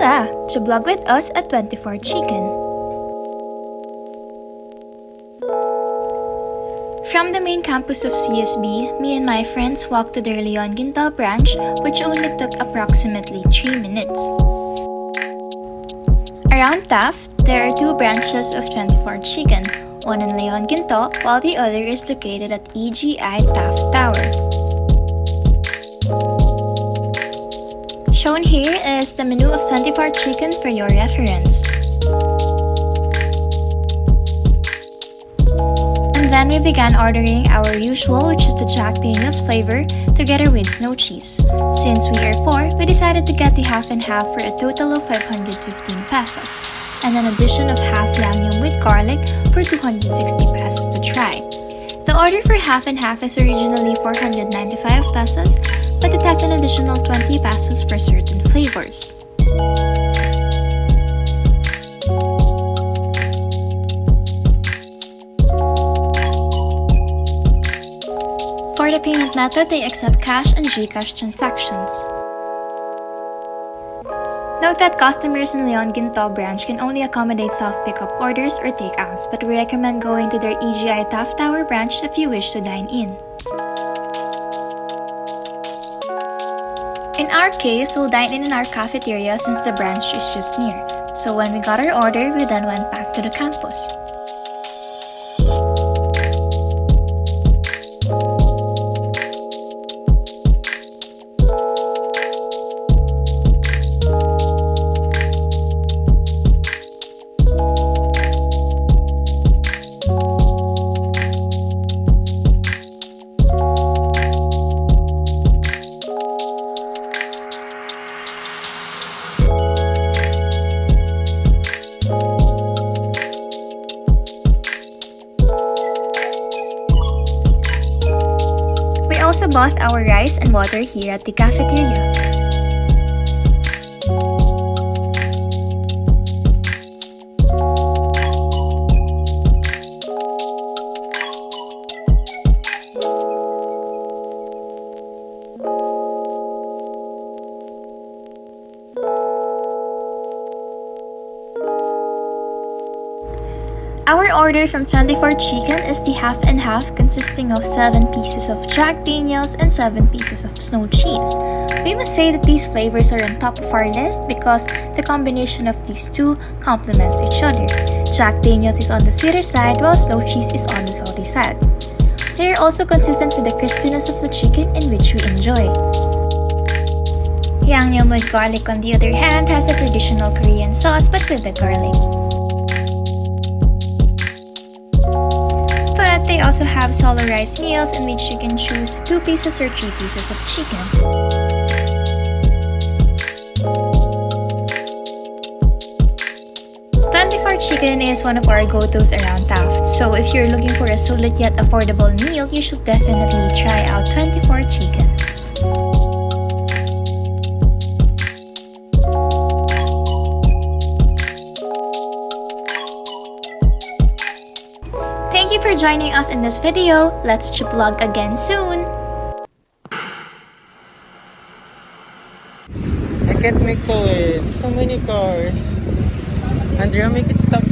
Tara! Chiblog with us at 24 Chicken. From the main campus of CSB, me and my friends walked to their Leon Guinto branch, which only took approximately 3 minutes. Around Taft, there are 2 branches of 24 Chicken, one in Leon Guinto while the other is located at EGI Taft Tower. Shown here is the menu of 24 Chicken for your reference. And then we began ordering our usual, which is the Jack Daniel's flavor, together with snow cheese. Since we are 4, we decided to get the half and half for a total of 515 pesos, and an addition of half Yangnyeom with garlic for 260 pesos to try. The order for half and half is originally 495 pesos, but it has an additional 20 pesos for certain flavors. For the payment method, they accept cash and GCash transactions. Note that customers in Leon Guinto branch can only accommodate self-pickup orders or takeouts, but we recommend going to their EGI Taft Tower branch if you wish to dine in. In our case, we'll dine in our cafeteria since the branch is just near. So when we got our order, we then went back to the campus. We also bought our rice and water here at the cafeteria. Our order from 24 Chicken is the half and half, consisting of 7 pieces of Jack Daniel's and 7 pieces of snow cheese. We must say that these flavors are on top of our list because the combination of these two complements each other. Jack Daniel's is on the sweeter side while snow cheese is on the salty side. They are also consistent with the crispiness of the chicken, in which we enjoy. Yangnyeom with garlic, on the other hand, has the traditional Korean sauce but with the garlic. But they also have solo rice meals in which you can choose 2 pieces or 3 pieces of chicken. Chicken is one of our go-tos around Taft, so if you're looking for a solid yet affordable meal, you should definitely try out 24 Chicken. Thank you for joining us in this video. Let's chiblog again soon! I can't make it. So many cars. Andrea, make it stop.